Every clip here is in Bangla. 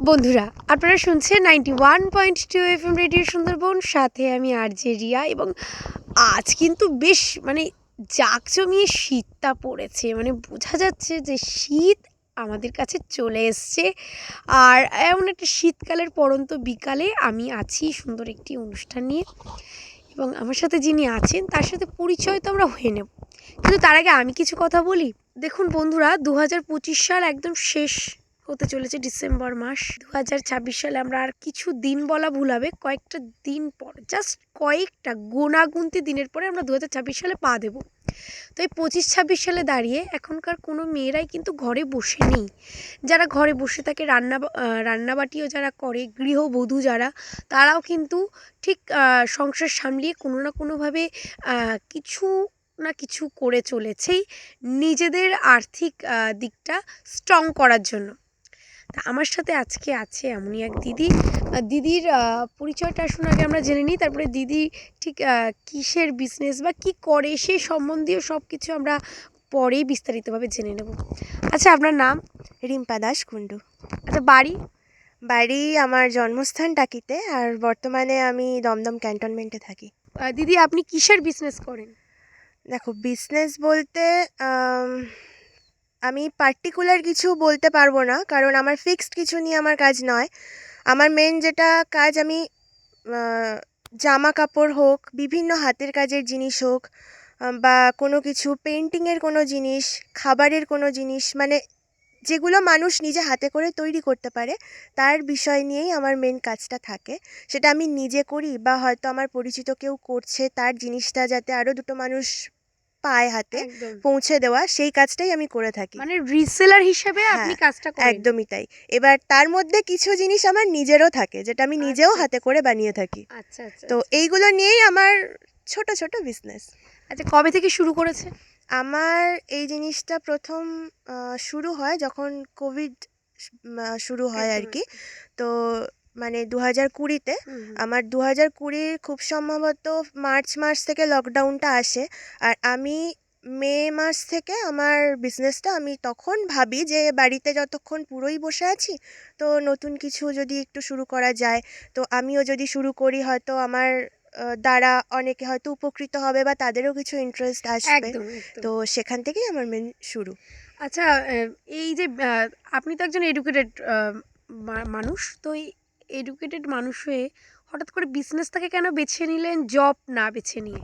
বন্ধুরা, আপনারা শুনছেন 91.2 FM রেডিও সুন্দরবন, সাথে আমি আরজে রিয়া। এবং আজ কিন্তু বেশ জাঁকজমিয়ে শীতটা পড়েছে, বোঝা যাচ্ছে যে শীত আমাদের কাছে চলে এসছে। আর এমন একটা শীতকালের পড়ন্ত বিকালে আমি আছি সুন্দর একটি অনুষ্ঠান নিয়ে, এবং আমার সাথে যিনি আছেন তার সাথে পরিচয় তো আমরা হয়ে নেব, কিন্তু তার আগে আমি কিছু কথা বলি। দেখুন বন্ধুরা, 2025 সাল একদম শেষ হতে চলেছে, ডিসেম্বর মাস। 2026 সালে আমরা আর কিছু দিন বলা ভুল হবে, কয়েকটা দিন পর, জাস্ট কয়েকটা গোনাগুনতি দিনের পরে আমরা 2026 সালে পা দেব। তো এই 25-26 সালে দাঁড়িয়ে এখনকার কোনো মেয়েরাই কিন্তু ঘরে বসে নেই। যারা ঘরে বসে থাকে, রান্নাবাটিও যারা করে, গৃহবধূ যারা, তারাও কিন্তু ঠিক সংসার সামলিয়ে কোনো না কোনোভাবে কিছু না কিছু করে চলেছেই নিজেদের আর্থিক দিকটা স্ট্রং করার জন্য। তা আমার সাথে আজকে আছে এমনই এক দিদি। দিদির পরিচয়টা আসলে আগে আমরা জেনে নিই, তারপরে দিদি ঠিক কিসের বিজনেস বা কি করে সেই সম্বন্ধীয় সব কিছু আমরা পরেই বিস্তারিতভাবে জেনে নেব। আচ্ছা, আপনার নাম? রিম্পা দাস কুণ্ডু। আচ্ছা, বাড়ি? বাড়ি আমার জন্মস্থান টাকিতে, আর বর্তমানে আমি দমদম ক্যান্টনমেন্টে থাকি। দিদি, আপনি কিসের বিজনেস করেন? দেখো, বিজনেস বলতে আমি পার্টিকুলার কিছু বলতে পারবো না, কারণ আমার ফিক্সড কিছু নিয়ে আমার কাজ নয়। আমার মেন যেটা কাজ, আমি জামা কাপড় হোক, বিভিন্ন হাতের কাজের জিনিস হোক, বা কোনো কিছু পেন্টিংয়ের কোনো জিনিস, খাবারের কোনো জিনিস, মানে যেগুলো মানুষ নিজে হাতে করে তৈরি করতে পারে, তার বিষয় নিয়েই আমার মেন কাজটা থাকে। সেটা আমি নিজে করি, বা হয়তো আমার পরিচিত কেউ করছে, তার জিনিসটা যাতে আরও দুটো মানুষ পায় হাতে একদম, পৌঁছে দেওয়া, সেই কাজটাই আমি করে থাকি। রিসেলার হিসেবে আপনি হ্যাঁ, কাজটা করেন? একদমই তাই। এবার তার মধ্যে কিছু জিনিস আমার নিজেরও থাকে, যেটা আমি নিজেও আচ্ছা হাতে করে বানিয়ে থাকি। আচ্ছা আচ্ছা তো আচ্ছা। এইগুলো নিয়েই আমার ছোট ছোট বিজনেস। আচ্ছা, কবে থেকে শুরু করেছে? আমার এই জিনিসটা প্রথম শুরু হয় যখন কোভিড শুরু হয় আর একদম কি। একদম। তো মানে 2020-তে, হুম হুম। আমার 2020 খুব সম্ভবত মার্চ মাস থেকে লকডাউনটা আসে। আর আমি মে মাস থেকে আমার বিজনেসটা, আমি তখন ভাবি যে বাড়িতে যতক্ষণ পুরোই বসে আছি, তো নতুন কিছু যদি একটু শুরু করা যায়, তো আমিও যদি শুরু করি, হয়তো আমার দ্বারা অনেকে হয়তো উপকৃত হবে, বা তাদেরও কিছু ইন্টারেস্ট আসবে। একদম একদম। তো সেখান থেকেই আমার মেন শুরু। আচ্ছা, এই যে আপনি তো একজন এডুকেটেড মানুষ, তো এই এডুকেটেড মানুষ হয়ে হঠাৎ করে বিজনেসটাকে কেন বেছে নিলেন, জব না বেছে নিয়ে?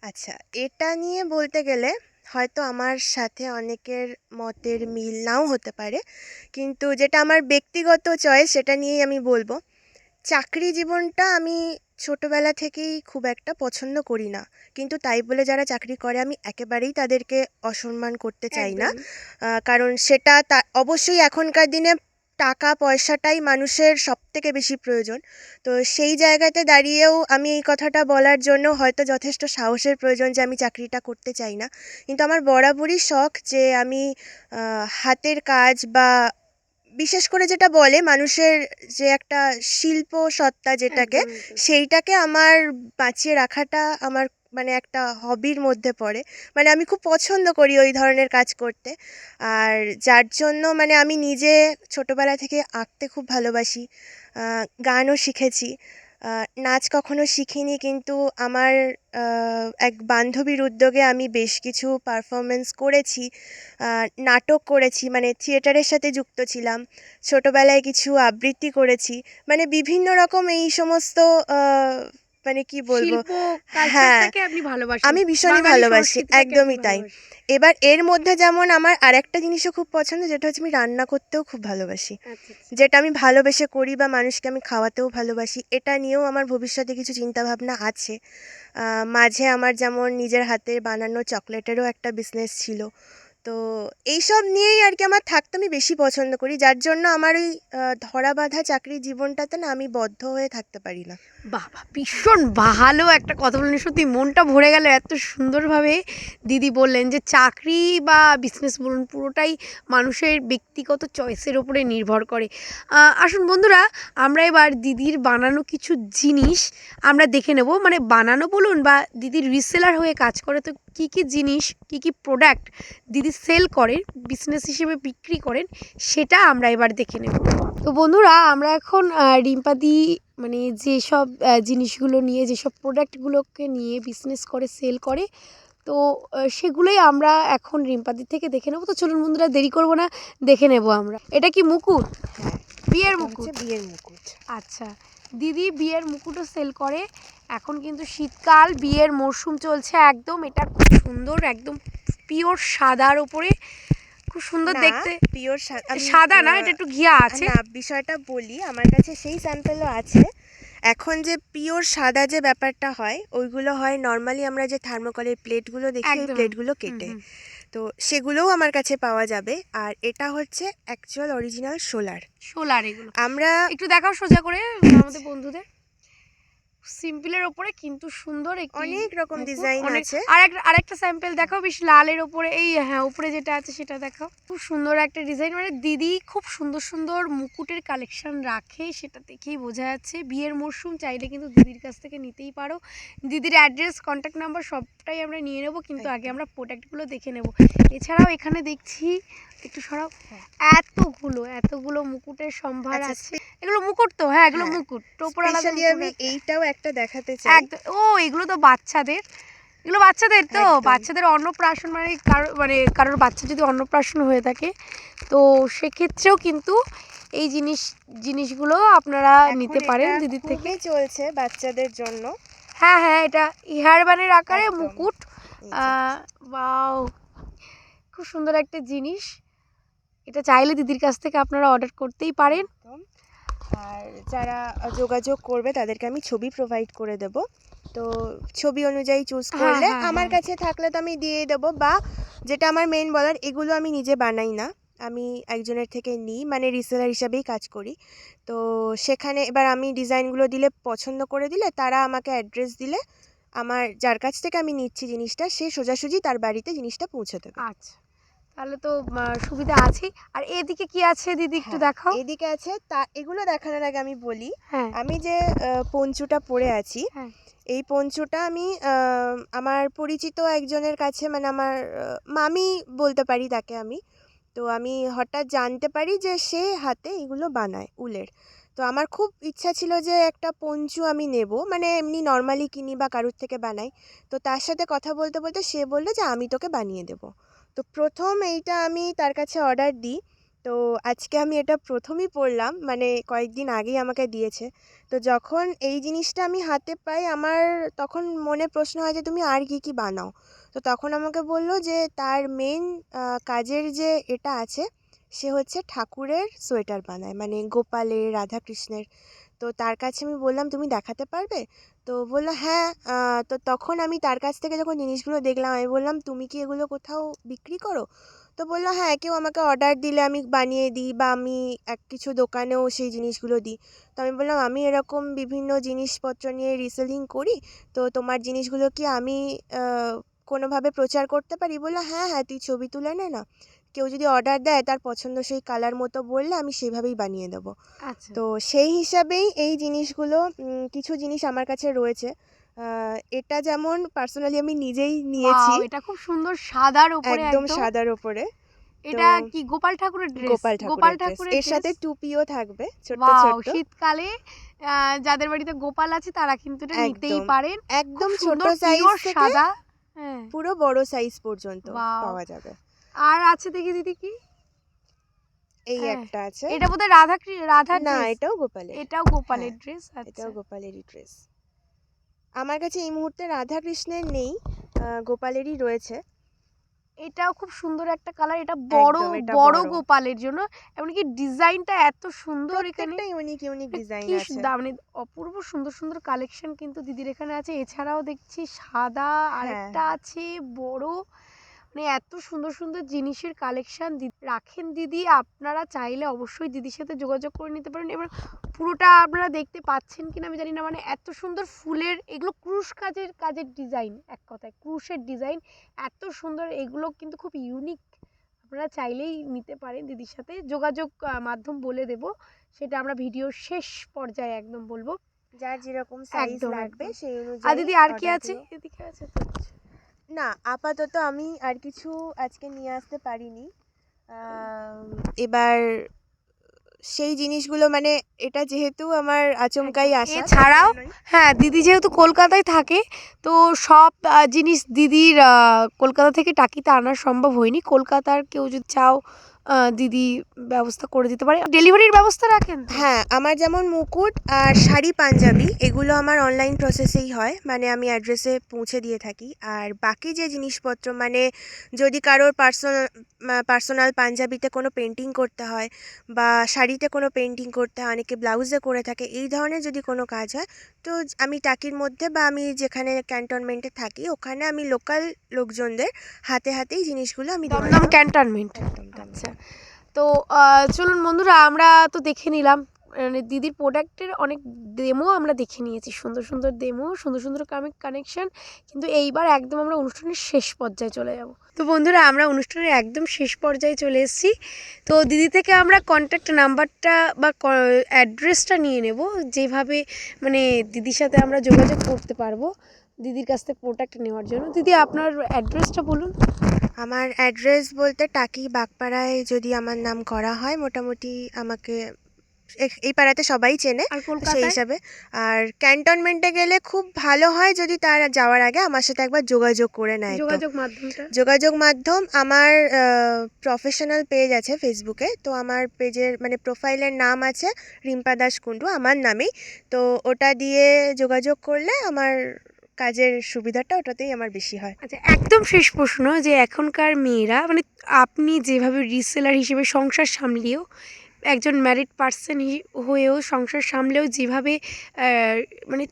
আচ্ছা, এটা নিয়ে বলতে গেলে হয়তো আমার সাথে অনেকের মতের মিল নাও হতে পারে, কিন্তু যেটা আমার ব্যক্তিগত চয়েস, সেটা নিয়েই আমি বলবো। চাকরি জীবনটা আমি ছোটবেলা থেকেই খুব একটা পছন্দ করি না, কিন্তু তাই বলে যারা চাকরি করে আমি একেবারেই তাদেরকে অসম্মান করতে চাই না। একদমই। কারণ সেটা অবশ্যই এখনকার দিনে টাকা পয়সাটাই মানুষের সবথেকে বেশি প্রয়োজন। তো সেই জায়গাতে দাঁড়িয়েও আমি এই কথাটা বলার জন্য হয়তো যথেষ্ট সাহসের প্রয়োজন যে আমি চাকরিটা করতে চাই না। কিন্তু আমার বরাবরই শখ যে আমি হাতের কাজ, বা বিশেষ করে যেটা বলে মানুষের যে একটা শিল্প সত্তা যেটাকে, একদম একদম। সেইটাকে আমার বাঁচিয়ে রাখাটা আমার মানে একটা হবির মধ্যে পড়ে। মানে আমি খুব পছন্দ করি ওই ধরনের কাজ করতে। আর যার জন্য মানে আমি নিজে ছোটবেলা থেকে আঁকতে খুব ভালোবাসি, গানও শিখেছি। নাচ কখনো শিখিনি, কিন্তু আমার এক বান্ধবীর উদ্যোগে আমি বেশ কিছু পারফরমেন্স করেছি, নাটক করেছি, মানে থিয়েটারের সাথে যুক্ত ছিলাম। ছোটবেলায় কিছু আবৃত্তি করেছি, মানে বিভিন্ন রকম এই সমস্ত মানে কি বলবো। শিল্প হ্যাঁ, কালচারটাকে আপনি ভালোবাসেন, আমি ভীষণই বাঙালি ভালোবাসি, সংস্কৃতিটাকে আপনি একদমই তাই। ভালোবাসেন। এবার এর মধ্যে যেমন আমার আরেকটা জিনিসও খুব পছন্দ, যেটা হচ্ছে আমি রান্না করতেও খুব ভালোবাসি। আচ্ছা আচ্ছা। যেটা আমি ভালোবেসে করি, বা মানুষকে আমি খাওয়াতেও ভালোবাসি। এটা নিয়েও আমার ভবিষ্যতে কিছু চিন্তাভাবনা আছে। মাঝে আমার যেমন নিজের হাতে বানানো চকলেটেরও একটা বিজনেস ছিল। তো এইসব নিয়েই আর কি আমার থাকতে আমি বেশি পছন্দ করি, যার জন্য আমার ওই ধরা বাঁধা চাকরি জীবনটাতে না আমি বদ্ধ হয়ে থাকতে পারি না। বাবা, ভীষণ ভালো একটা কথা বললেন, সত্যি মনটা ভরে গেল। এত সুন্দরভাবে দিদি বললেন যে চাকরি বা বিজনেস বলুন, পুরোটাই মানুষের ব্যক্তিগত চয়েসের ওপরে নির্ভর করে। আসুন বন্ধুরা, আমরা এবার দিদির বানানো কিছু জিনিস আমরা দেখে নেব। মানে বানানো বলুন বা দিদির রিসেলার হয়ে কাজ করে, তো কী কী জিনিস, কী কী প্রোডাক্ট দিদি সেল করেন, বিজনেস হিসেবে বিক্রি করেন, সেটা আমরা এবার দেখে নেব। তো বন্ধুরা, আমরা এখন রিম্পাদি মানে যেসব জিনিসগুলো নিয়ে, যেসব প্রোডাক্টগুলোকে নিয়ে বিজনেস করে, সেল করে, তো সেগুলোই আমরা এখন রিম্পাদির থেকে দেখে নেবো। তো চলুন বন্ধুরা, দেরি করব না, দেখে নেব আমরা। এটা কি মুকুট? হ্যাঁ, বিয়ের এটা মুকুট? হচ্ছে বিয়ের মুকুট। আচ্ছা, দিদি বিয়ের মুকুটও সেল করে। এখন কিন্তু শীতকাল, বিয়ের মরশুম চলছে একদম। এটা খুব সুন্দর, একদম পিওর সাদার ওপরে, খুব সুন্দর না, দেখতে। পিওর সাদা না, এটা একটু ঘিয়া আছে। না, বিষয়টা বলি, আমার কাছে সেই স্যাম্পেলও আছে। এখন যে পিওর সাদা যে ব্যাপারটা হয়, ওইগুলো হয় নর্মালি আমরা যে থার্মোকলের প্লেটগুলো দেখি, ওই একদম। প্লেটগুলো হুম, কেটে। হুম। তো সেগুলোও আমার কাছে পাওয়া যাবে। আর এটা হচ্ছে অ্যাকচুয়াল অরিজিনাল সোলার। সোলার এগুলো আমরা একটু দেখাও সোজা করে আমাদের বন্ধুদের। সিম্পলের ওপরে কিন্তু সুন্দর একটি অনেক রকম মুকুট, ডিজাইন অনেক। আছে। আরেকটা স্যাম্পল দেখাও, বেশ লালের ওপরে, এই হ্যাঁ উপরে যেটা আছে সেটা দেখাও। খুব সুন্দর একটা ডিজাইন। মানে দিদি খুব সুন্দর সুন্দর মুকুটের কালেকশন রাখে, সেটা দেখেই বোঝা যাচ্ছে। বিয়ের মরশুম, চাইলে কিন্তু দিদির কাছ থেকে নিতেই পারো। দিদির অ্যাড্রেস, কন্ট্যাক্ট নাম্বার সবটাই আমরা নিয়ে নেবো, কিন্তু আগে আমরা প্রোডাক্টগুলো দেখে নেব। এছাড়াও এখানে দেখছি, একটু সরাও, এতগুলো মুকুটের সম্ভার আচ্ছা, আছে। এগুলো মুকুট তো? হ্যাঁ, এগুলো হ্যাঁ, মুকুট। টোপর আলাদা স্পেশালি মুকুট আমি আছে। এইটাও একটা দেখাতে চাই। একদম। ও, এগুলো তো বাচ্চাদের, এগুলো বাচ্চাদের তো, একদম। বাচ্চাদের অন্নপ্রাশন, কারোর বাচ্চা যদি অন্নপ্রাশন হয়ে থাকে, তো সেক্ষেত্রেও কিন্তু এই জিনিসগুলো আপনারা এখন নিতে পারেন এটা দিদির থেকে। খুবই চলছে বাচ্চাদের জন্য। হ্যাঁ হ্যাঁ, এটা হেয়ার ব্যান্ডের আকারে একদম। মুকুট। এই যে, ওয়াও, খুব সুন্দর একটা জিনিস। এটা চাইলে দিদির কাছ থেকে আপনারা অর্ডার করতেই পারেন। একদম। আর যারা যোগাযোগ করবে তাদেরকে আমি ছবি প্রোভাইড করে দেব। তো ছবি অনুযায়ী চুজ হ্যাঁ করলে হ্যাঁ আমার হ্যাঁ। কাছে থাকলে তো আমি দিয়ে দেবো। বা যেটা আমার মেন বলার, এগুলো আমি নিজে বানাই না, আমি একজনের থেকে নিই, মানে রিসেলার হিসাবেই কাজ করি। তো সেখানে এবার আমি ডিজাইনগুলো দিলে, পছন্দ করে দিলে, তারা আমাকে অ্যাড্রেস দিলে, আমার যার কাছ থেকে আমি নিচ্ছি জিনিসটা, সে সোজাসুজি তার বাড়িতে জিনিসটা পৌঁছে দেবে। আচ্ছা, তাহলে তো সুবিধা আছেই। আর এদিকে কি আছে দিদি, একটু হ্যাঁ, দেখাও। এদিকে আছে। তা এগুলো দেখানোর আগে আমি বলি, হ্যাঁ আমি যে পঞ্চুটা পরে আছি, হ্যাঁ। এই পঞ্চুটা আমি আমার পরিচিত একজনের কাছে, মানে আমার মামি বলতে পারি তাকে আমি। তো আমি হঠাৎ জানতে পারি যে সে হাতে এগুলো বানায় উলের। তো আমার খুব ইচ্ছা ছিল যে একটা পঞ্চু আমি নেব, মানে এমনি নর্মালি কিনি বা কারুর থেকে বানাই। তো তার সাথে কথা বলতে বলতে সে বললো যে আমি তোকে বানিয়ে দেবো। তো প্রথম এইটা আমি তার কাছে অর্ডার দিই। তো আজকে আমি এটা প্রথমই পরলাম, মানে কয়েকদিন আগেই আমাকে দিয়েছে। তো যখন এই জিনিসটা আমি হাতে পাই, আমার তখন মনে প্রশ্ন হয় যে তুমি আর কি কি বানাও। তো তখন আমাকে বলল যে তার মেন কাজের যে এটা আছে, সে হচ্ছে ঠাকুরের সোয়েটার বানায়, মানে গোপালের, রাধাকৃষ্ণের। তো তার কাছে আমি বললাম তুমি দেখাতে পারবে? তো বললো হ্যাঁ। তো তখন আমি তার কাছ থেকে যখন জিনিসগুলো দেখলাম, আমি বললাম তুমি কি এগুলো কোথাও বিক্রি করো? তো বললো হ্যাঁ, কেউ আমাকে অর্ডার দিলে আমি বানিয়ে দিই, বা আমি কিছু দোকানেও সেই জিনিসগুলো দিই। তো আমি বললাম আমি এরকম বিভিন্ন জিনিসপত্র নিয়ে রিসেলিং করি, তো তোমার জিনিসগুলো কি আমি কোনোভাবে প্রচার করতে পারি? বললো হ্যাঁ হ্যাঁ, তুই ছবি তুলে নে না, কেউ যদি অর্ডার দেয় তার পছন্দসই কালার মতো বললে আমি সেভাবেই বানিয়ে দেবো। আচ্ছা, তো সেই হিসাবেই এই জিনিসগুলো, কিছু জিনিস আমার কাছে রয়েছে। এটা যেমন পার্সোনালি আমি নিজেই নিয়েছি, ওয়াও, এটা খুব সুন্দর, সাদার উপরে একদম একদম। সাদার ওপরে। তো এটা কি গোপাল ঠাকুরের ড্রেস? গোপাল গোপাল ঠাকুরের ড্রেস, ঠাকুরের এর ড্রেস। সাথে টুপিও থাকবে ছোট্ট ওয়াও, ছোট্ট। শীতকালে যাদের বাড়িতে গোপাল আছে তারা কিন্তু এটা নিতেই একদম পারেন। খুব একদম ছোট সুন্দর সাইজ পিওর থেকে সাদা। হ্যাঁ। পুরো বড় সাইজ পর্যন্ত ওয়াও। পাওয়া যাবে। আর আছে দেখি দিদি কি? এই হ্যাঁ, একটা আছে। এটা বোধহয় রাধার না, ড্রেস। এটাও গোপালের। এটাও হ্যাঁ, গোপালের ড্রেস। আচ্ছা। এটাও গোপালেরই ড্রেস। আমার কাছে এই মুহূর্তে রাধাকৃষ্ণের নেই, গোপালেরই রয়েছে। এটাও খুব সুন্দর একটা কালার। এটা বড় একদম, এটা বড় বড়। গোপালের জন্য। এমনকি ডিজাইনটা এত সুন্দর এখানে। প্রত্যেকটা ইউনিক ইউনিক ডিজাইন কি আছে। মানে অপূর্ব সুন্দর সুন্দর কালেকশন কিন্তু দিদির এখানে আছে। এছাড়াও দেখছি সাদা হ্যাঁ, আরেকটা আছে বড়, মানে এত সুন্দর সুন্দর জিনিসের কালেকশান রাখেন দিদি। আপনারা চাইলে অবশ্যই দিদির সাথে যোগাযোগ করে নিতে পারেন। এবার পুরোটা আপনারা দেখতে পাচ্ছেন কিনা আমি জানি না, মানে এত সুন্দর ফুলের এগুলো ক্রুশ কাজের ডিজাইন, এক কথায় ক্রুশের ডিজাইন এত সুন্দর। এগুলো কিন্তু খুব ইউনিক, আপনারা চাইলেই নিতে পারেন। দিদির সাথে যোগাযোগ মাধ্যম বলে দেব, সেটা আমরা ভিডিওর শেষ পর্যায়ে একদম বলবো। যার যেরকম সাইজ একদম লাগবে একদম। সেই আর অনুযায়ী দিদি আর কি অর্ডার আছে? দিও। এদিকে আছে তো? না, আপাতত আমি আর কিছু আজকে নিয়ে আসতে পারিনি। এবার সেই জিনিসগুলো মানে এটা যেহেতু আমার আচমকাই আসা, তার এছাড়াও জন্যই। হ্যাঁ, দিদি যেহেতু কলকাতায় থাকে, তো সব জিনিস দিদির কলকাতা থেকে টাকিতে আনা সম্ভব হয়নি। কলকাতার কেউ যদি চাও দিদি ব্যবস্থা করে দিতে পারে। ডেলিভারির ব্যবস্থা রাখেন তো? হ্যাঁ, আমার যেমন মুকুট আর শাড়ি পাঞ্জাবি এগুলো আমার অনলাইন প্রসেসেই হয়, মানে আমি অ্যাড্রেসে পৌঁছে দিয়ে থাকি। আর বাকি যে জিনিসপত্র মানে যদি কারোর পার্সোনাল পাঞ্জাবিতে কোনো পেন্টিং করতে হয় বা শাড়িতে কোনো পেন্টিং করতে হয়, অনেকে ব্লাউজে করে থাকে, এই ধরনের যদি কোনো কাজ হয় তো আমি টাকির মধ্যে বা আমি যেখানে ক্যান্টনমেন্টে থাকি ওখানে আমি লোকাল লোকজনদের হাতে হাতেই জিনিসগুলো আমি দেওয়ার দমদম জন্য ক্যান্টনমেন্ট। একদম আচ্ছা, তো চলুন বন্ধুরা, আমরা তো দেখে নিলাম মানে দিদির প্রোডাক্টের অনেক ডেমো আমরা দেখে নিয়েছি, সুন্দর সুন্দর ডেমো, সুন্দর সুন্দর কানেকশন। কিন্তু এইবার একদম আমরা অনুষ্ঠানের শেষ পর্যায়ে চলে যাব। তো বন্ধুরা, আমরা অনুষ্ঠানের একদম শেষ পর্যায়ে চলে এসেছি। তো দিদি থেকে আমরা কন্ট্যাক্ট নাম্বারটা বা অ্যাড্রেসটা নিয়ে নেব, যেভাবে মানে দিদির সাথে আমরা যোগাযোগ করতে পারবো দিদির কাছ থেকে প্রোডাক্ট নেওয়ার জন্য। দিদি আপনার অ্যাড্রেসটা বলুন। আমার অ্যাড্রেস বলতে টাকি বাগপাড়ায় যদি আমার নাম করা হয় মোটামুটি আমাকে এই পাড়াতে সবাই চেনে, আর সেই কলকাতায়? হিসাবে। আর ক্যান্টনমেন্টে গেলে খুব ভালো হয় যদি তার যাওয়ার আগে আমার সাথে একবার যোগাযোগ করে নেয়। তো যোগাযোগ মাধ্যমটা? যোগাযোগ মাধ্যম আমার প্রফেশনাল পেজ আছে ফেসবুকে, তো আমার পেজের মানে প্রোফাইলের নাম আছে রিম্পা দাস কুণ্ডু আমার নামেই। তো ওটা দিয়ে যোগাযোগ করলে আমার কাজের সুবিধাটা ওটাতেই আমার বেশি হয়। আচ্ছা, একদম শেষ প্রশ্ন, যে এখনকার মেয়েরা মানে আপনি যেভাবে রিসেলার হিসেবে সংসার সামলিয়েও, একজন ম্যারিড পার্সন হয়েও সংসার সামলেও যেভাবে মানে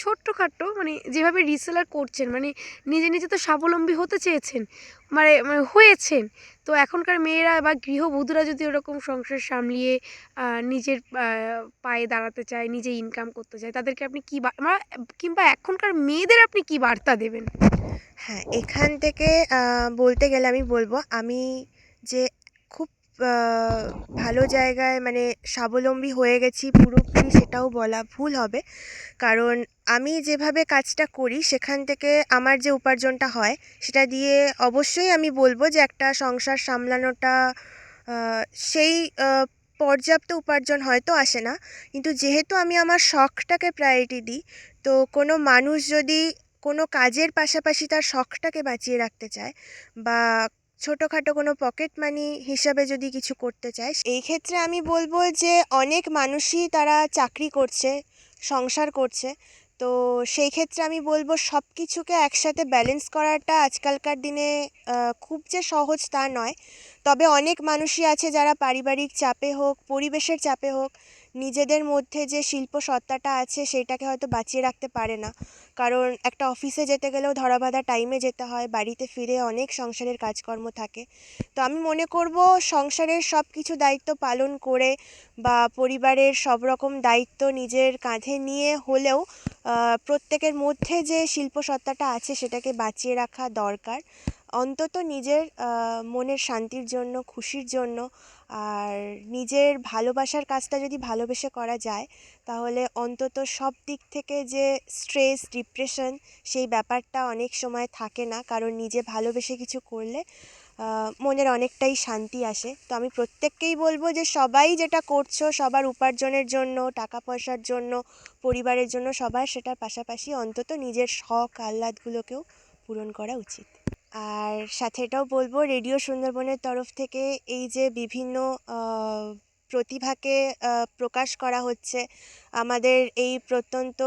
ছোট্টখাট্টো মানে যেভাবে রিসেলার করছেন, মানে নিজে নিজে তো স্বাবলম্বী হতে চেয়েছেন, মানে হয়েছেন। তো এখনকার মেয়েরা বা গৃহবধূরা যদি ওরকম সংসার সামলিয়ে নিজের পায়ে দাঁড়াতে চায়, নিজে ইনকাম করতে চায়, তাদেরকে আপনি কী কিংবা এখনকার মেয়েদের আপনি কী বার্তা দেবেন? হ্যাঁ, এখান থেকে বলতে গেলে আমি বলবো আমি যে খুব আ ভালো জায়গায় মানে স্বাবলম্বী হয়ে গেছি পুরোপুরি সেটাও বলা ভুল হবে। কারণ আমি যেভাবে কাজটা করি সেখান থেকে আমার যে উপার্জনটা হয় সেটা দিয়ে অবশ্যই আমি বলবো যে একটা সংসার সামলানোটা আ সেই আ পর্যাপ্ত উপার্জন হয়তো আসে না। কিন্তু যেহেতু আমি আমার শখটাকে প্রায়োরিটি দিই, তো কোনো মানুষ যদি কোনো কাজের পাশাপাশি তার শখটাকে বাঁচিয়ে রাখতে চায় বা ছোটোখাটো কোনো পকেট মানি হিসাবে যদি কিছু করতে চায়, এই ক্ষেত্রে আমি বলবো যে অনেক মানুষই তারা চাকরি করছে, সংসার করছে। তো সেই ক্ষেত্রে আমি বলবো সব কিছুকে একসাথে ব্যালেন্স করাটা আজকালকার দিনে খুব যে সহজ তা নয়। তবে অনেক মানুষই আছে যারা পারিবারিক চাপে হোক, পরিবেশের চাপে হোক, নিজেদের মধ্যে যে শিল্প সত্তাটা আছে সেটাকে হয়তো বাঁচিয়ে রাখতে পারে না। কারণ একটা অফিসে যেতে গেলেও ধরাবাঁধা টাইমে যেতে হয়, বাড়িতে ফিরে অনেক সংসারের কাজকর্ম থাকে। তো আমি মনে করব সংসারের সব কিছু দায়িত্ব পালন করে বা পরিবারের সব রকম দায়িত্ব নিজের কাঁধে নিয়ে হলেও প্রত্যেকের মধ্যে যে শিল্প সত্তাটা আছে সেটাকে বাঁচিয়ে রাখা দরকার। অন্তত নিজের মনের শান্তির জন্য, খুশির জন্য। আর নিজের ভালোবাসার কাজটা যদি ভালোবেসে করা যায় তাহলে অন্তত সব দিক থেকে যে স্ট্রেস, ডিপ্রেশন সেই ব্যাপারটা অনেক সময় থাকে না, কারণ নিজে ভালোবেসে কিছু করলে মনের অনেকটাই শান্তি আসে। তো আমি প্রত্যেককেই বলবো যে সবাই যেটা করছো সবার উপার্জনের জন্য, টাকা পয়সার জন্য, পরিবারের জন্য, সবার সেটার পাশাপাশি অন্তত নিজের শখ আহ্লাদগুলোকেও পূরণ করা উচিত। আর সাথে এটাও বলবো রেডিও সুন্দরবনের তরফ থেকে এই যে বিভিন্ন প্রতিভাকে প্রকাশ করা হচ্ছে আমাদের এই প্রত্যন্ত,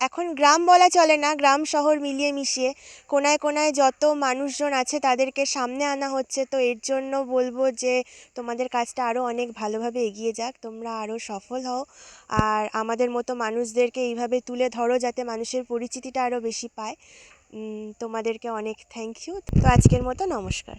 এখন গ্রাম বলা চলে না, গ্রাম শহর মিলিয়ে মিশিয়ে কোনায় কোনায় যত মানুষজন আছে তাদেরকে সামনে আনা হচ্ছে। তো এর জন্য বলবো যে তোমাদের কাজটা আরও অনেক ভালোভাবে এগিয়ে যাক, তোমরা আরও সফল হও। আর আমাদের মতো মানুষদেরকে এইভাবে তুলে ধরো যাতে মানুষের পরিচিতিটা আরও বেশি পায়। তোমাদেরকে অনেক থ্যাংক ইউ। তো আজকের মতো নমস্কার।